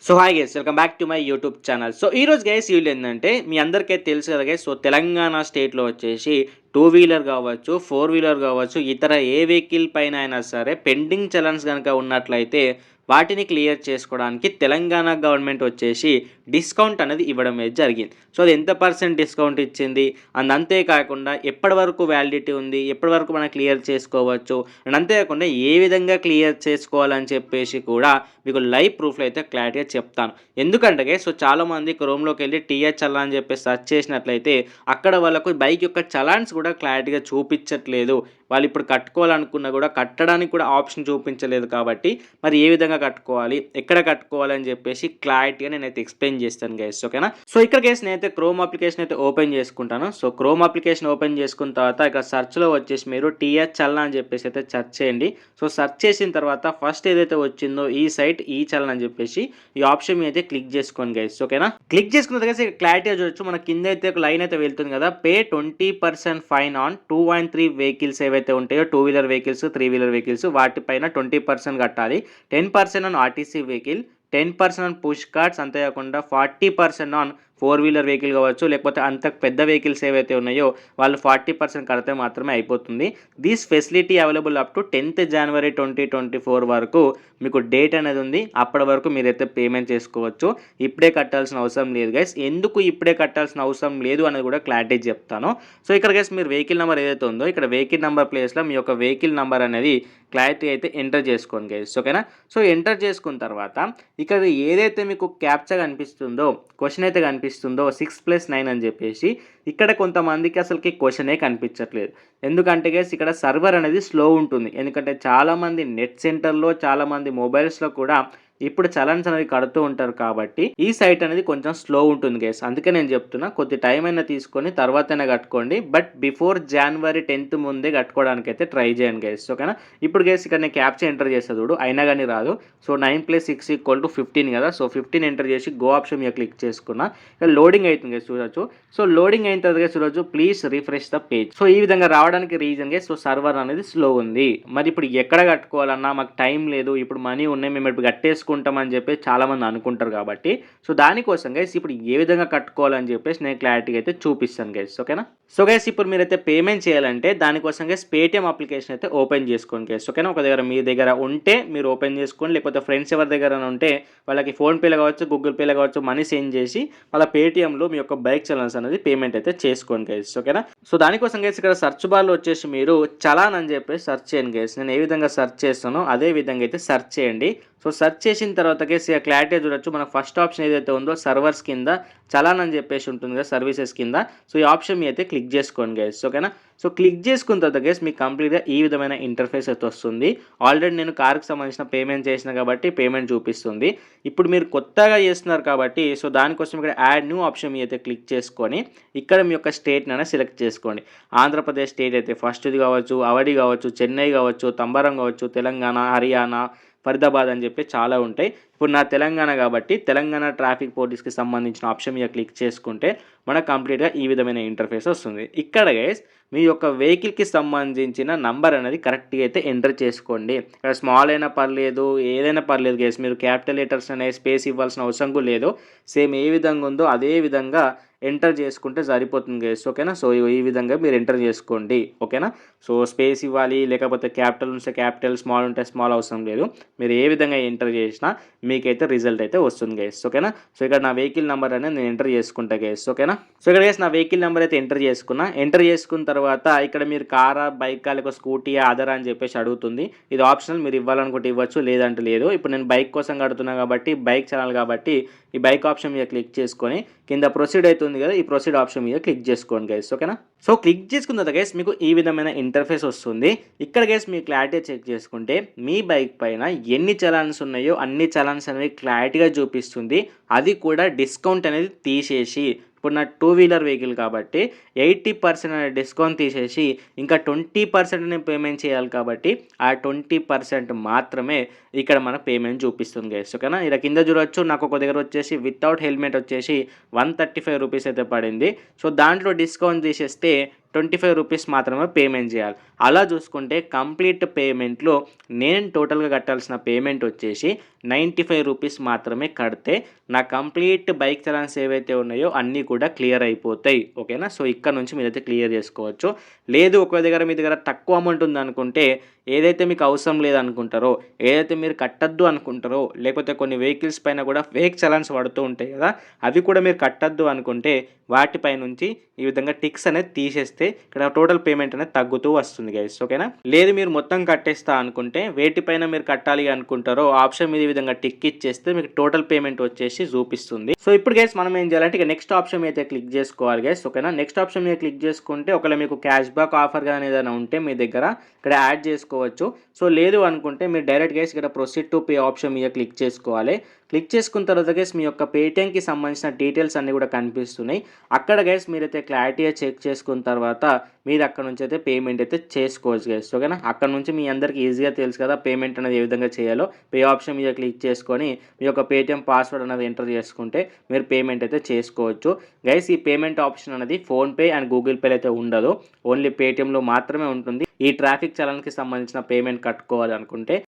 So hi guys, welcome back to my YouTube channel. So ఈరోజు guys వీళ్ళు ఏంటంటే మీ అందరికైతే తెలుసు కదా గైస్. సో తెలంగాణ స్టేట్లో వచ్చేసి టూ వీలర్ కావచ్చు, ఫోర్ వీలర్ కావచ్చు, ఇతర ఏ వెహికల్ పైన అయినా సరే పెండింగ్ చలన్స్ కనుక ఉన్నట్లయితే వాటిని క్లియర్ చేసుకోవడానికి తెలంగాణ గవర్నమెంట్ వచ్చేసి డిస్కౌంట్ అనేది ఇవ్వడం అనేది జరిగింది. సో అది ఎంత పర్సెంట్ డిస్కౌంట్ ఇచ్చింది అండ్ అంతేకాకుండా ఎప్పటి వరకు వ్యాలిడిటీ ఉంది, ఎప్పటి వరకు మనం క్లియర్ చేసుకోవచ్చు అండ్ అంతేకాకుండా ఏ విధంగా క్లియర్ చేసుకోవాలని చెప్పేసి కూడా మీకు లైవ్ ప్రూఫ్లో అయితే క్లారిటీగా చెప్తాను. ఎందుకంటే సో చాలామంది క్రోమ్లోకి వెళ్ళి టీఆర్ చలాన్ అని చెప్పి సెర్చ్ చేసినట్లయితే అక్కడ వాళ్ళకు బైక్ యొక్క చలాన్స్ కూడా క్లారిటీగా చూపించట్లేదు. వాళ్ళు ఇప్పుడు కట్టుకోవాలనుకున్నా కూడా కట్టడానికి కూడా ఆప్షన్ చూపించలేదు. కాబట్టి మరి ఏ విధంగా కట్టుకోవాలి, ఎక్కడ కట్టుకోవాలి అని చెప్పేసి క్లారిటీగా నేనైతే ఎక్స్ప్లెయిన్ చేస్తాను గైస్, ఓకేనా. సో ఇక్కడ గైస్ నేనైతే క్రోమ్ అప్లికేషన్ అయితే ఓపెన్ చేసుకుంటాను. సో క్రోమ్ అప్లికేషన్ ఓపెన్ చేసుకున్న తర్వాత ఇక్కడ సెర్చ్లో వచ్చేసి మీరు టీఆర్ చలన్ అని చెప్పేసి అయితే సెర్చ్ చేయండి. సో సెర్చ్ చేసిన తర్వాత ఫస్ట్ ఏదైతే వచ్చిందో ఈ సైట్ ఈ చలన్ అని చెప్పేసి ఈ ఆప్షన్ మీద అయితే క్లిక్ చేసుకోండి గైస్, ఓకేనా. క్లిక్ చేసుకున్న తర్వాత క్లారిటీగా చూడొచ్చు. మన కింద అయితే ఒక లైన్ అయితే వెళ్తుంది కదా, పే 20% ఫైన్ ఆన్ 2.3 వెహికల్స్ ఏవైతే ఉంటాయో, two wheeler vehicles, three wheeler vehicles, వాటిపైన 20% కట్టాలి. 10% on RTC vehicle, 10% on push carts, అంతేకాకుండా 40% ఆన్ ఫోర్ వీలర్ వెహికల్ కావచ్చు, లేకపోతే అంత పెద్ద వెహికల్స్ ఏవైతే ఉన్నాయో వాళ్ళు 40% కడితే మాత్రమే అయిపోతుంది. This facility available up to 10th January 2024 వరకు మీకు డేట్ అనేది ఉంది. అప్పటి వరకు మీరైతే పేమెంట్ చేసుకోవచ్చు. ఇప్పుడే కట్టాల్సిన అవసరం లేదు గైస్. ఎందుకు ఇప్పుడే కట్టాల్సిన అవసరం లేదు అనేది కూడా క్లారిటీ చెప్తాను. సో ఇక్కడ గైస్ మీరు వెహికల్ నెంబర్ ఏదైతే ఉందో ఇక్కడ వెహికల్ నెంబర్ ప్లేస్లో మీ యొక్క వెహికల్ నెంబర్ అనేది క్లారిటీ అయితే ఎంటర్ చేసుకోండి గైస్, ఓకేనా. సో ఎంటర్ చేసుకున్న తర్వాత ఇక్కడ ఏదైతే మీకు క్యాప్చా కనిపిస్తుందో, క్వశ్చన్ అయితే కనిపిస్తుందో 6+9 అని చెప్పేసి, ఇక్కడ కొంతమందికి అసలుకి క్వశ్చనే కనిపించట్లేదు. ఎందుకంటే గైస్ ఇక్కడ సర్వర్ అనేది స్లో ఉంటుంది. ఎందుకంటే చాలామంది నెట్ సెంటర్లో, చాలామంది మొబైల్స్లో కూడా ఇప్పుడు చలన్స్ అనేది కడుతూ ఉంటారు. కాబట్టి ఈ సైట్ అనేది కొంచెం స్లో ఉంటుంది గైస్. అందుకే నేను చెప్తున్నా కొద్ది టైం అయినా తీసుకొని తర్వాతనే కట్టుకోండి. బట్ బిఫోర్ January 10th ముందే కట్టుకోవడానికి అయితే ట్రై చేయండి గైస్, ఓకేనా. ఇప్పుడు గైస్ ఇక్కడ నేను క్యాప్చా ఎంటర్ చేస్తా చూడు, అయినా కానీ రాదు. సో 9+6 = 15 కదా. సో 15 ఎంటర్ చేసి గో ఆప్షన్ మీద క్లిక్ చేసుకున్నా. ఇక్కడ లోడింగ్ అవుతుంది గైస్, చూడొచ్చు. సో లోడింగ్ అయిన తర్వాత గైస్ చూడొచ్చు, please refresh the page. So ఈ విధంగా రావడానికి రీజన్ గైస్, సో సర్వర్ అనేది స్లో ఉంది. మరి ఇప్పుడు ఎక్కడ కట్టుకోవాలన్నా మాకు టైం లేదు, ఇప్పుడు మనీ ఉన్నాయి, మేము ఇప్పుడు కట్టేసుకుంటామని చెప్పి చాలామంది అనుకుంటారు. కాబట్టి సో దానికోసం గైస్ ఇప్పుడు ఏ విధంగా కట్టుకోవాలని చెప్పేసి నేను క్లారిటీగా అయితే చూపిస్తాను గైస్, ఓకేనా. సో గైస్ ఇప్పుడు మీరైతే పేమెంట్ చేయాలంటే దానికోసం గైస్ పేటిఎం అప్లికేషన్ అయితే ఓపెన్ చేసుకోండి గైస్, ఓకేనా. ఒక దగ్గర మీ దగ్గర ఉంటే మీరు ఓపెన్ చేసుకోండి, లేకపోతే ఫ్రెండ్స్ ఎవరి దగ్గర ఉంటే వాళ్ళకి ఫోన్పేలో కావచ్చు, గూగుల్ పేలో కావచ్చు మనీ సెండ్ చేసి వాళ్ళ పేటిఎంలో మీ యొక్క బైక్ చలన్స్ అనేది పేమెంట్ అయితే చేసుకోండి గైస్, ఓకేనా. సో దానికోసం గైస్ ఇక్కడ సర్చ్ బార్లో వచ్చేసి మీరు చలాన్ అని చెప్పేసి సెర్చ్ చేయండి గైస్. నేను ఏ విధంగా సెర్చ్ చేస్తానో అదే విధంగా అయితే సెర్చ్ చేయండి. సో సెర్చ్ చేసిన తర్వాత గైస్ క్లారిటీ చూడొచ్చు. మన ఫస్ట్ ఆప్షన్ ఏదైతే ఉందో సర్వర్స్ కింద చలాన్ అని చెప్పేసి ఉంటుంది కదా, సర్వీసెస్ కింద. సో ఈ ఆప్షన్ మీ అయితే క్లిక్ చేసుకోండి గైస్, ఓకేనా. సో క్లిక్ చేసుకున్న తర్వాత గైస్ మీకు కంప్లీట్గా ఈ విధమైన ఇంటర్ఫేస్ అయితే వస్తుంది. ఆల్రెడీ నేను కార్కి సంబంధించిన పేమెంట్ చేసిన కాబట్టి పేమెంట్ చూపిస్తుంది. ఇప్పుడు మీరు కొత్తగా చేస్తున్నారు కాబట్టి సో దానికోసం ఇక్కడ యాడ్ న్యూ ఆప్షన్ మీ అయితే క్లిక్ చేసుకొని ఇక్కడ మీ యొక్క స్టేట్ని సెలెక్ట్ చేసుకోండి. ఆంధ్రప్రదేశ్ స్టేట్ అయితే ఫస్ట్ది కావచ్చు, అవడి కావచ్చు, చెన్నై కావచ్చు, తంబరం కావచ్చు, తెలంగాణ, హర్యానా, ఫరీదాబాద్ అని చెప్పి చాలా ఉంటాయి. ఇప్పుడు నా తెలంగాణ కాబట్టి తెలంగాణ ట్రాఫిక్ పోలీస్కి సంబంధించిన ఆప్షన్ మీద క్లిక్ చేసుకుంటే మనకు కంప్లీట్గా ఈ విధమైన ఇంటర్ఫేస్ వస్తుంది. ఇక్కడ గైస్ మీ యొక్క వెహికల్కి సంబంధించిన నంబర్ అనేది కరెక్ట్గా అయితే ఎంటర్ చేసుకోండి. ఇక్కడ స్మాల్ అయినా పర్లేదు, ఏదైనా పర్లేదు గైస్. మీరు క్యాపిటల్ లెటర్స్ అనే స్పేస్ ఇవ్వాల్సిన అవసరం కూడా లేదు. సేమ్ ఏ విధంగా ఉందో అదే విధంగా ఎంటర్ చేసుకుంటే సరిపోతుంది గైస్, ఓకేనా. సో ఈ విధంగా మీరు ఎంటర్ చేసుకోండి, ఓకేనా. సో స్పేస్ ఇవ్వాలి, లేకపోతే క్యాపిటల్ ఉంటే క్యాపిటల్, స్మాల్ ఉంటే స్మాల్ అవసరం లేదు. మీరు ఏ విధంగా ఎంటర్ చేసినా మీకైతే రిజల్ట్ అయితే వస్తుంది గైస్, ఓకేనా. సో ఇక్కడ నా వెహికల్ నెంబర్ అనేది నేను ఎంటర్ చేసుకుంటా గైస్, ఓకేనా. సో ఇక్కడ గైస్ నా వెహికల్ నెంబర్ అయితే ఎంటర్ చేసుకున్నా. ఎంటర్ చేసుకున్న తర్వాత ఇక్కడ మీరు కారా, బైక్, లేకపోతే స్కూటీ, ఆధార్ అని చెప్పేసి అడుగుతుంది. ఇది ఆప్షనల్, మీరు ఇవ్వాలనుకుంటే ఇవ్వచ్చు, లేదంటే లేదు. ఇప్పుడు నేను బైక్ కోసం కడుతున్నా కాబట్టి బైక్ ఛానల్ కాబట్టి ఈ బైక్ ఆప్షన్ మీద క్లిక్ చేసుకొని కింద ప్రొసీడ్ అవుతుంది కదా, ఈ ప్రొసీడ్ ఆప్షన్ మీద క్లిక్ చేసుకోండి గైస్, ఓకేనా. సో క్లిక్ చేసుకున్న తర్వాత గైస్ మీకు ఈ విధమైన ఇంటర్ఫేస్ వస్తుంది. ఇక్కడ గైస్ మీ క్లారిటీ చెక్ చేసుకుంటే మీ బైక్ పైన ఎన్ని చలాన్స్ ఉన్నాయో అన్ని చలాన్స్ అనేవి క్లారిటీగా చూపిస్తుంది. అది కూడా డిస్కౌంట్ అనేది తీసేసి. ఇప్పుడు నా టూ వీలర్ వెహికల్ కాబట్టి 80% అనే డిస్కౌంట్ తీసేసి ఇంకా 20% నేను పేమెంట్ చేయాలి. కాబట్టి ఆ 20% మాత్రమే ఇక్కడ మన పేమెంట్ చూపిస్తుంది గైస్, ఓకేనా. ఇలా కింద చూడవచ్చు, నాకు ఒక దగ్గర వచ్చేసి వితౌట్ హెల్మెట్ వచ్చేసి 135 రూపీస్ అయితే పడింది. సో దాంట్లో డిస్కౌంట్ తీసేస్తే రూ. 25 మాత్రమే పేమెంట్ చేయాలి. అలా చూసుకుంటే కంప్లీట్ పేమెంట్‌లో నేను టోటల్‌గా కట్టాల్సిన పేమెంట్ వచ్చేసి రూ. 95 మాత్రమే కడితే నా కంప్లీట్ బైక్ చలాన్స్ ఏవైతే ఉన్నాయో అన్నీ కూడా క్లియర్ అయిపోతాయి. ఓకేనా? సో, ఇక్కడ నుంచి మీరైతే క్లియర్ చేసుకోవచ్చు. లేదు మీ దగ్గర తక్కువ అమౌంట్ ఉందనుకుంటే ఏదైతే మీకు అవసరం లేదనుకుంటారో, ఏదైతే మీరు కట్టొద్దు అనుకుంటారో, లేకపోతే కొన్ని వెహికల్స్ పైన కూడా ఫేక్ చలాన్స్ పడుతూ ఉంటాయి కదా! అవి కూడా మీరు కట్టొద్దు అనుకుంటే వాటిపై నుంచి ఈ విధంగా టిక్స్ అనేది తీసేస్తే ఇక్కడ టోటల్ పేమెంట్ అనేది తగ్గుతూ వస్తుంది గైస్. ఓకేనా? లేదు మీరు మొత్తం కట్టేస్తా అనుకుంటే వేటిపైన మీరు కట్టాలి అనుకుంటారో ఆప్షన్ మీద ఈ విధంగా టిక్ ఇచ్చేస్తే మీకు టోటల్ పేమెంట్ వచ్చేసి చూపిస్తుంది. సో, ఇప్పుడు గైస్ మనం ఏం చేయాలంటే ఇక నెక్స్ట్ ఆప్షన్ అయితే క్లిక్ చేసుకోవాలి గైస్. ఓకేనా? నెక్స్ట్ ఆప్షన్ మీద క్లిక్ చేసుకుంటే ఒకవేళ మీకు క్యాష్ బ్యాక్ ఆఫర్ గాని ఏదైనా ఉంటే మీ దగ్గర ఇక్కడ యాడ్ చేసుకోవచ్చు. సో, లేదు అనుకుంటే మీరు డైరెక్ట్ గైస్ ఇక్కడ ప్రొసీడ్ టు పే ఆప్షన్ మీద క్లిక్ చేసుకోవాలి. క్లిక్ చేసుకున్న తర్వాత గైస్ మీ యొక్క పేటీఎంకి సంబంధించిన డీటెయిల్స్ అన్నీ కూడా కనిపిస్తున్నాయి. అక్కడ గైస్ మీరైతే క్లారిటీగా చెక్ చేసుకున్న తర్వాత మీరు అక్కడ నుంచి అయితే పేమెంట్ అయితే చేసుకోవచ్చు గైస్. ఓకేనా? అక్కడ నుంచి మీ అందరికీ ఈజీగా తెలుసు కదా పేమెంట్ అనేది ఏ విధంగా చేయాలో. పే ఆప్షన్ మీద క్లిక్ చేసుకొని మీ యొక్క పేటీఎం పాస్వర్డ్ అనేది ఎంటర్ చేసుకుంటే మీరు పేమెంట్ అయితే చేసుకోవచ్చు. గైస్ ఈ పేమెంట్ ఆప్షన్ అనేది ఫోన్పే అండ్ గూగుల్ పేలో అయితే ఉండదు. ఓన్లీ పేటీఎంలో మాత్రమే ఉంటుంది. ఈ ట్రాఫిక్ చలన్కి సంబంధించిన పేమెంట్ కట్టుకోవాలి అనుకుంటే